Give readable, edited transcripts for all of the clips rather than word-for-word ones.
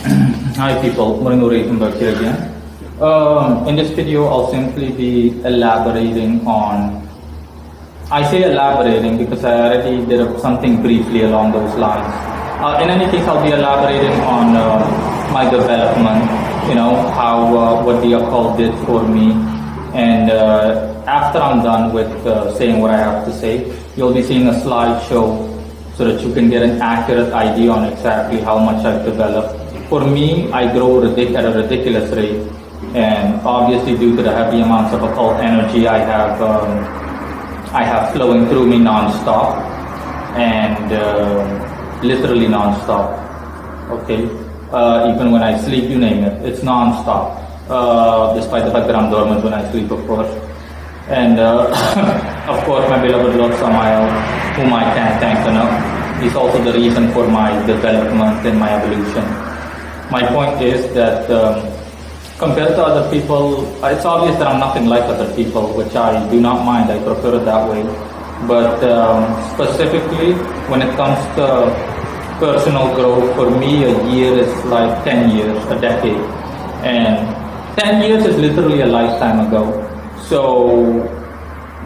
Hi people, Murinuri here again. In this video, I'll simply be elaborating on, I say elaborating because I already did something briefly along those lines. In any case, I'll be elaborating on my development, how what the occult did for me. And after I'm done with saying what I have to say, you'll be seeing a slideshow so that you can get an accurate idea on exactly how much I've developed. For me, I grow at a ridiculous rate, and obviously due to the heavy amounts of occult energy I have flowing through me non-stop, and literally non-stop. Okay, even when I sleep, you name it, it's non-stop. Despite the fact that I'm dormant when I sleep, of course. And of course, my beloved Lord Samael, whom I can't thank enough, is also the reason for my development and my evolution. My point is that compared to other people, it's obvious that I'm nothing like other people, which I do not mind. I prefer it that way. But specifically, when it comes to personal growth, for me, a year is like 10 years, a decade. And 10 years is literally a lifetime ago. So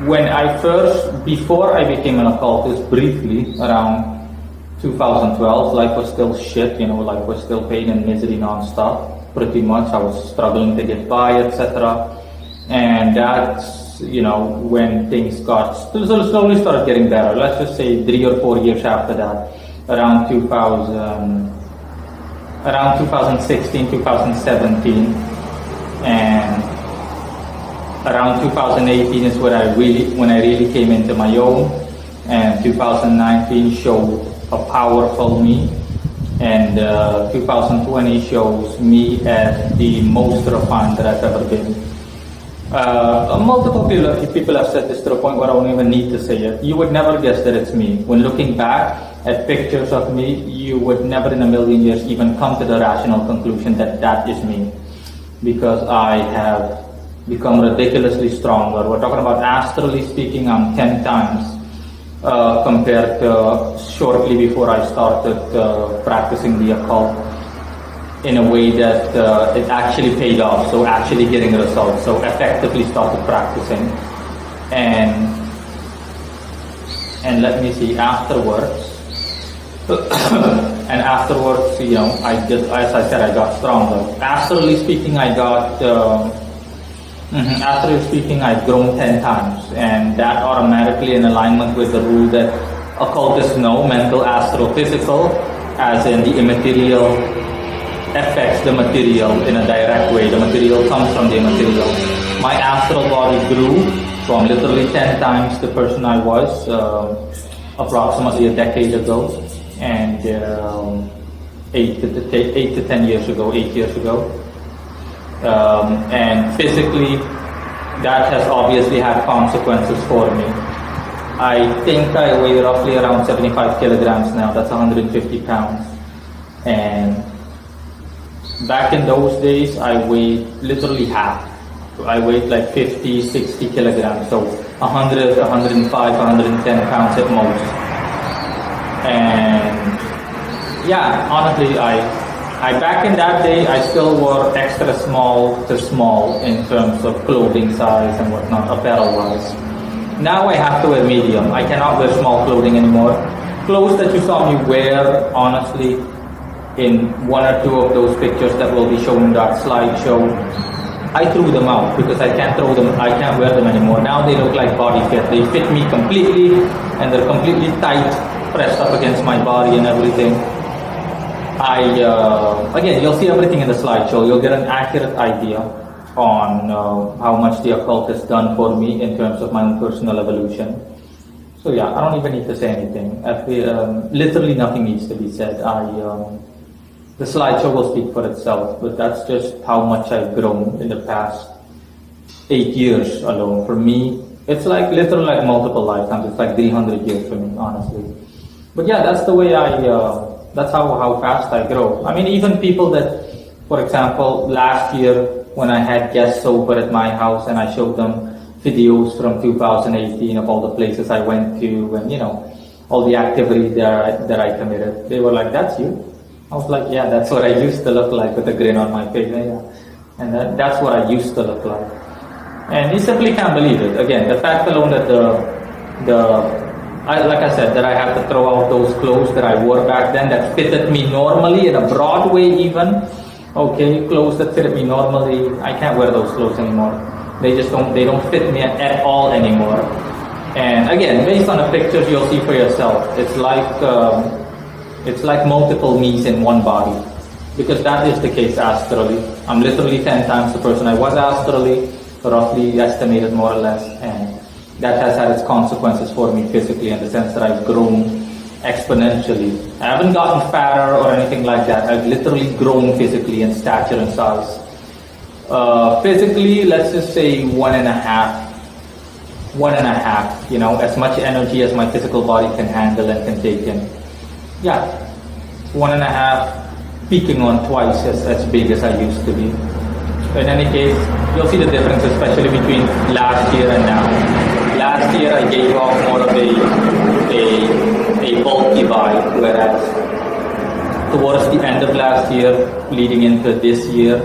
when before I became an occultist, briefly, around 2012, life was still shit, life was still pain and misery non-stop, pretty much. I was struggling to get by, etc. And that's, when things slowly started getting better. Let's just say 3 or 4 years after that, around 2016, 2017, and around 2018 is when I really came into my own, and 2019 showed a powerful me, and 2020 shows me as the most refined that I've ever been. Multiple people have said this to the point where I don't even need to say it. You would never guess that it's me. When looking back at pictures of me, you would never in a million years even come to the rational conclusion that that is me, because I have become ridiculously stronger. We're talking about astrally speaking, I'm 10 times compared to shortly before I started practicing the occult in a way that it actually paid off, so actually getting results, so effectively started practicing. And let me see, afterwards, and afterwards, I just, as I said, I got stronger. Astrally speaking, I've grown 10 times, and that automatically in alignment with the rule that occultists know, mental, astrophysical, as in the immaterial affects the material in a direct way. The material comes from the immaterial. My astral body grew from literally 10 times the person I was approximately a decade ago, and 8 to 10 years ago, 8 years ago. And physically, that has obviously had consequences for me. I think I weigh roughly around 75 kilograms now, that's 150 pounds. And back in those days, I weighed literally half. I weighed like 50, 60 kilograms, so 100, 105, 110 pounds at most. And yeah, honestly, I back in that day, I still wore extra small to small in terms of clothing size and whatnot, apparel wise. Now I have to wear medium. I cannot wear small clothing anymore. Clothes that you saw me wear, honestly, in 1 or 2 of those pictures that will be shown in that slideshow, I threw them out because I can't wear them anymore. Now they look like body fit. They fit me completely, and they're completely tight, pressed up against my body and everything. Again, you'll see everything in the slideshow. You'll get an accurate idea on how much the occult has done for me in terms of my own personal evolution. So yeah, I don't even need to say anything. Literally nothing needs to be said. The slideshow will speak for itself, but that's just how much I've grown in the past 8 years alone. For me, it's like literally like multiple lifetimes. It's like 300 years for me, honestly. But yeah, that's the way that's how fast I grow. I mean, even people that, for example, last year when I had guests over at my house and I showed them videos from 2018 of all the places I went to and, all the activities that I committed, they were like, that's you. I was like, yeah, that's what I used to look like with a grin on my face. Yeah. And that's what I used to look like. And you simply can't believe it. Again, the fact alone that like I said, that I have to throw out those clothes that I wore back then that fitted me normally in a broad way even. Okay, clothes that fitted me normally, I can't wear those clothes anymore. They don't fit me at all anymore. And again, based on the pictures, you'll see for yourself. It's like multiple me's in one body, because that is the case astrally. I'm literally 10 times the person I was astrally, roughly estimated more or less, and that has had its consequences for me physically in the sense that I've grown exponentially. I haven't gotten fatter or anything like that. I've literally grown physically in stature and size. Physically, let's just say 1.5, as much energy as my physical body can handle and can take in. Yeah, 1.5, peaking on twice as big as I used to be. In any case, you'll see the difference, especially between last year and now. Last year I gave off more of a bulky vibe, whereas towards the end of last year, leading into this year,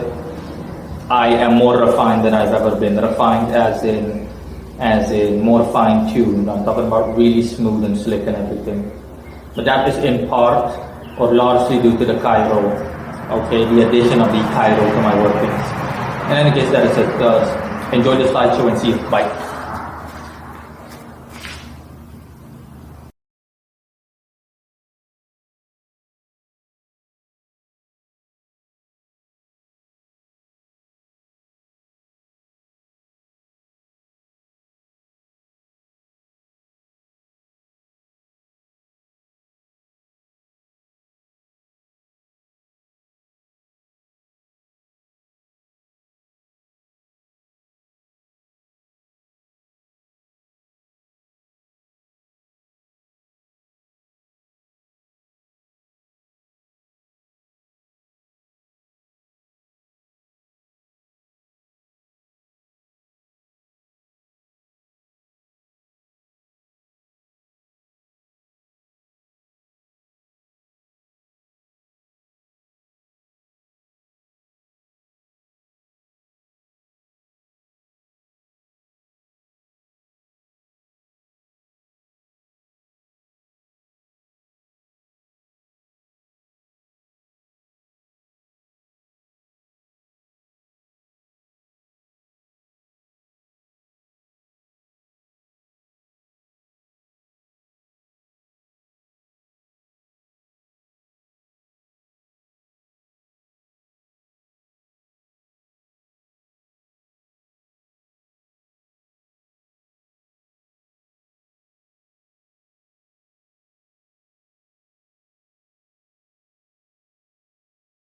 I am more refined than I've ever been. Refined as in more fine-tuned. I'm talking about really smooth and slick and everything. But that is in part or largely due to the Cairo, okay, the addition of the Cairo to my workings. In any case, that is it. Enjoy the slideshow and see you. Bye.